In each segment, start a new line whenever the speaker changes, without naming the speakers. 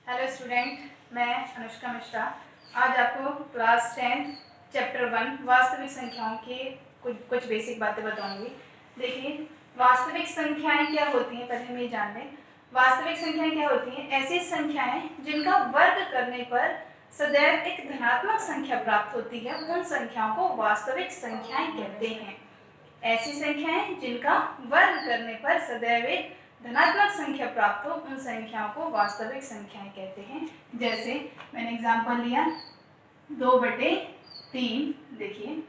Hello student, मैं अनुष्का मिश्रा आज आपको क्लास 10 चैप्टर 1 वास्तविक संख्याओं की कुछ बेसिक बातें बताऊंगी। देखिए, वास्तविक संख्याएं क्या होती हैं पहले हम ये जान लें। वास्तविक संख्याएं क्या होती हैं? ऐसी संख्याएं जिनका वर्ग करने पर सदैव एक धनात्मक संख्या प्राप्त होती है, उन संख्याओं को वास्तविक संख्याएं कहते हैं। ऐसी संख्याएं जिनका वर्ग करने पर सदैव एक धनात्मक संख्या प्राप्त हो, उन संख्याओं को वास्तविक संख्याएं कहते हैं। जैसे मैंने एग्जांपल लिया 2/3। देखिए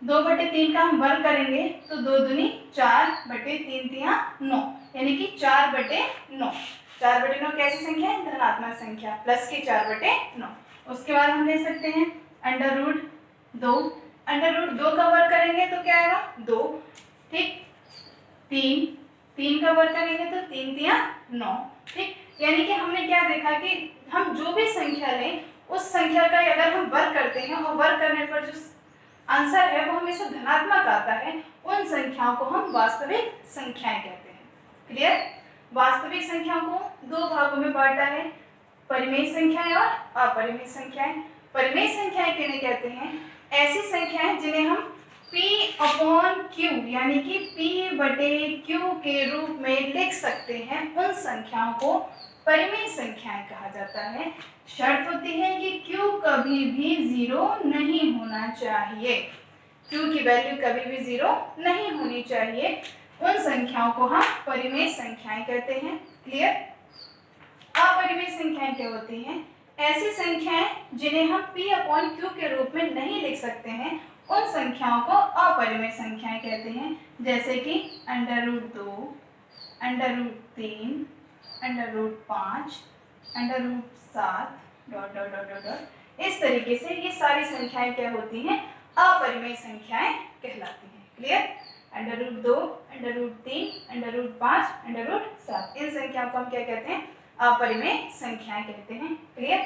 2/3 का हम वर्ग करेंगे तो 2 दूनी 4 बटे 3 तिया 9, यानी कि 4/9। 4/9 कैसी संख्या है? धनात्मक संख्या, प्लस की 4/9। उसके बाद हम ले सकते हैं √2। √2 का वर्ग करेंगे तो क्या आएगा? 2। ठीक, 3 का वर्ग करेंगे तो 3 तिया 9। ठीक, यानी कि हमने क्या देखा कि हम जो भी संख्या लें उस संख्या का अगर हम वर्ग करते हैं और वर्ग करने पर जो आंसर है वो हमेशा धनात्मक आता है, उन संख्याओं को हम वास्तविक संख्याएं कहते हैं। क्लियर? वास्तविक संख्याओं को दो भागों में बांटा है, परिमेय संख्याएं और अपरिमेय संख्याएं। परिमेय संख्याएं किन्हें कहते हैं? ऐसी संख्याएं जिन्हें हम P/Q यानी कि P/Q के रूप में लिख सकते हैं, उन संख्याओं को परिमेय संख्याएं कहा जाता है। शर्त होती है कि Q कभी भी 0 नहीं होना चाहिए। Q की वैल्यू कभी भी 0 नहीं होनी चाहिए। उन संख्याओं को हम परिमेय संख्याएं कहते हैं। क्लियर? अपरिमेय संख्याएं क्या होती हैं? ऐसी संख्याएं जिन्हें हम P/Q के रूप में नहीं लिख सकते हैं, उन संख्याओं को अपरिमेय संख्याएं कहते हैं। जैसे कि √2, √3, √5, √7 ... इस तरीके से ये सारी संख्याएं क्या होती हैं? अपरिमेय संख्याएं कहलाती हैं। क्लियर? √2, √3, √5, √7 इन संख्याओं को हम क्या कहते हैं? अपरिमेय संख्याएं कहते हैं। क्लियर?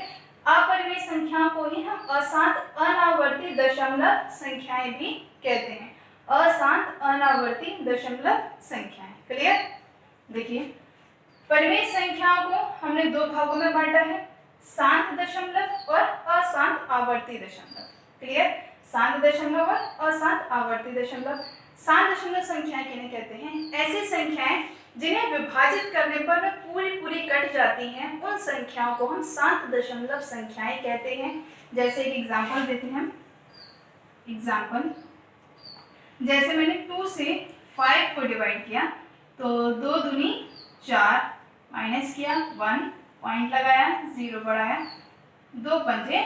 अपरिमेय संख्याओं को ही हम अशांत अनावर्ती दशमलव संख्याएं भी कहते हैं। अशांत अनावर्ती दशमलव संख्याएं। क्लियर? देखिए, परिमेय संख्याओं को हमने दो भागों में बांटा है, शांत दशमलव और अशांत आवर्ती दशमलव। क्लियर? शांत दशमलव और अशांत आवर्ती दशमलव। शांत दशमलव संख्याएं किन्हें कहते हैं? ऐसी संख्याएं जिन्हें विभाजित करने पर वे पूरी कट जाती हैं, उन संख्याओं को हम शांत दशमलव संख्याएं कहते हैं। जैसे एक एग्जांपल देते हैं हम। एग्जांपल, जैसे मैंने 2 से 5 को डिवाइड किया तो 2 दूनी 4, माइनस किया 1, पॉइंट लगाया, 0 बढ़ाया, 2 पंजे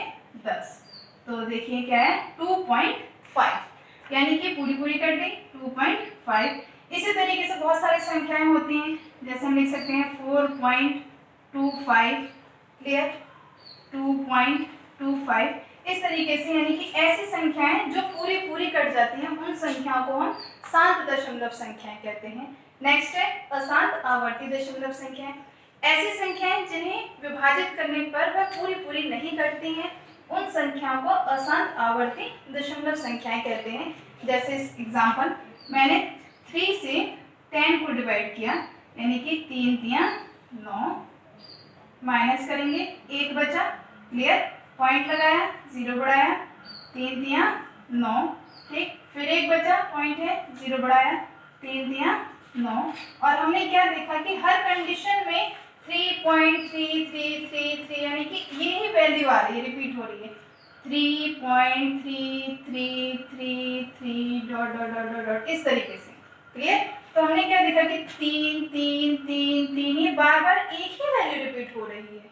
10। तो देखिए क्या है? 2.5, यानी कि पूरी कट गई 2.5। इसी तरीके से बहुत सारी संख्याएं होती हैं, जैसे हम लिख सकते हैं 4.25। क्लियर? 2.25 इस तरीके से, यानी कि ऐसी संख्याएं जो पूरी कट जाती हैं, उन संख्याओं को हम शांत दशमलव संख्याएं कहते हैं। नेक्स्ट है अशांत आवर्ती दशमलव संख्याएं। ऐसी संख्याएं जिन्हें विभाजित करने पर वह पूरी नहीं कटती हैं, उन संख्याओं को अशांत आवर्ती दशमलव संख्याएं कहते हैं। जैसे एग्जांपल, मैंने 3 से 10 को डिवाइड किया, यानी कि 3 तिया 9, माइनस करेंगे 1 बचा। क्लियर? पॉइंट लगाया, 0 बढ़ाया, 3 तिया 9। ठीक, फिर 1 बचा, पॉइंट है, 0 बढ़ाया, 3 तिया 9। और हमने क्या देखा कि हर कंडीशन में 3.3333 यानी कि यही वैल्यू आ रही है, रिपीट हो रही है, 3.3333 ... इस तरीके से। क्लियर? तो हमने क्या देखा कि 3 ये बार एक ही वैल्यू रिपीट हो रही है।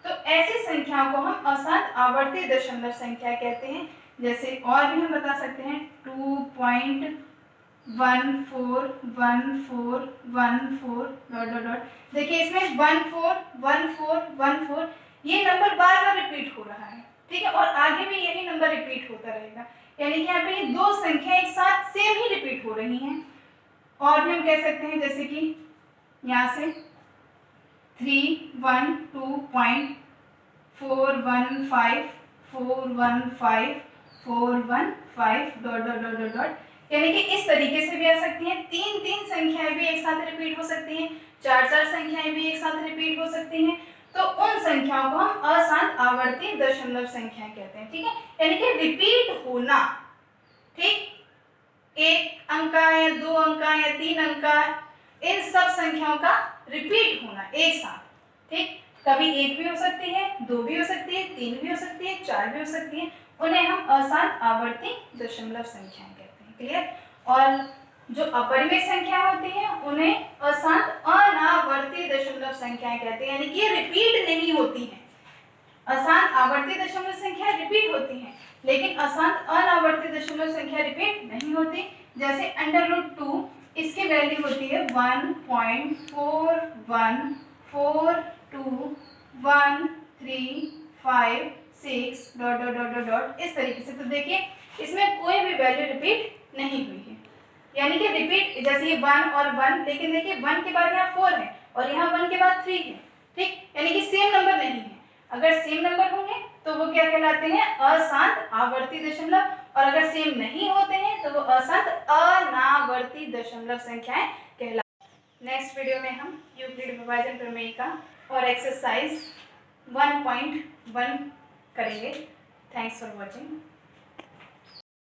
तो ऐसी संख्याओं को हम अशांत आवर्ती दशमलव संख्या कहते हैं। जैसे और भी हम बता सकते हैं 2.141414 ... देखिए इसमें 141414 ये नंबर बार रिपीट हो रहा है। ठीक है, और आगे भी यही नंबर रिपीट होता रहेगा, यानी कि यहाँ पे ये दो संख्या एक साथ सेम ही रिपीट हो रही हैं। और भी हम कह सकते हैं, जैसे कि यहाँ से 312.415 यानी कि इस तरीके से भी आ सकती हैं। 3 संख्याएं भी एक साथ रिपीट हो सकती हैं, 4 संख्याएं भी एक साथ रिपीट हो सकती हैं। तो उन संख्याओं को हम अशांत आवर्ती दशमलव संख्याएं कहते हैं। ठीक है, यानी कि रिपीट होना। ठीक, 1 अंक का या 2 अंक का या 3 अंक का, इन सब संख्याओं का रिपीट होना एक साथ। ठीक, कभी 1 भी हो सकती है, 2 भी हो सकती है, 3 भी हो सकती है, 4 भी हो सकती है, उन्हें हम अशांत आवर्ती दशमलव संख्याएं कहते हैं। क्लियर? और जो अपरिमेय संख्या होती है उन्हें अशांत अनावर्ती दशमलव संख्याएं कहते हैं, यानी कि रिपीट नहीं होती हैं। अशांत आवर्ती दशमलव संख्या रिपीट होती हैं, लेकिन अशांत अनावर्ती दशमलव संख्या रिपीट नहीं होती। जैसे √2, इसकी वैल्यू होती है 1.41421356 डॉट डॉट डॉट डॉट इस तरीके से। तो देखिए इसमें कोई भी वैल्यू रिपीट नहीं हुई है, यानी कि रिपीट जैसे ये 1 और 1, लेकिन देखिए 1 के बाद यहाँ 4 है और यहाँ 1 के बाद 3 है। ठीक, यानी कि सेम नंबर नहीं है। अगर सेम नंबर होंगे तो वो क्या कहलाते हैं? अशांत आवर्ती दशमलव, और अगर सेम नहीं होते हैं तो वो अशांत अनावर्ती दशमलव संख्याएं कहलाते। नेक्स्ट वीडियो में हम यूक्लिड विभाजन प्रमेय का और एक्सरसाइज 1.1 करेंगे। Thanks for watching.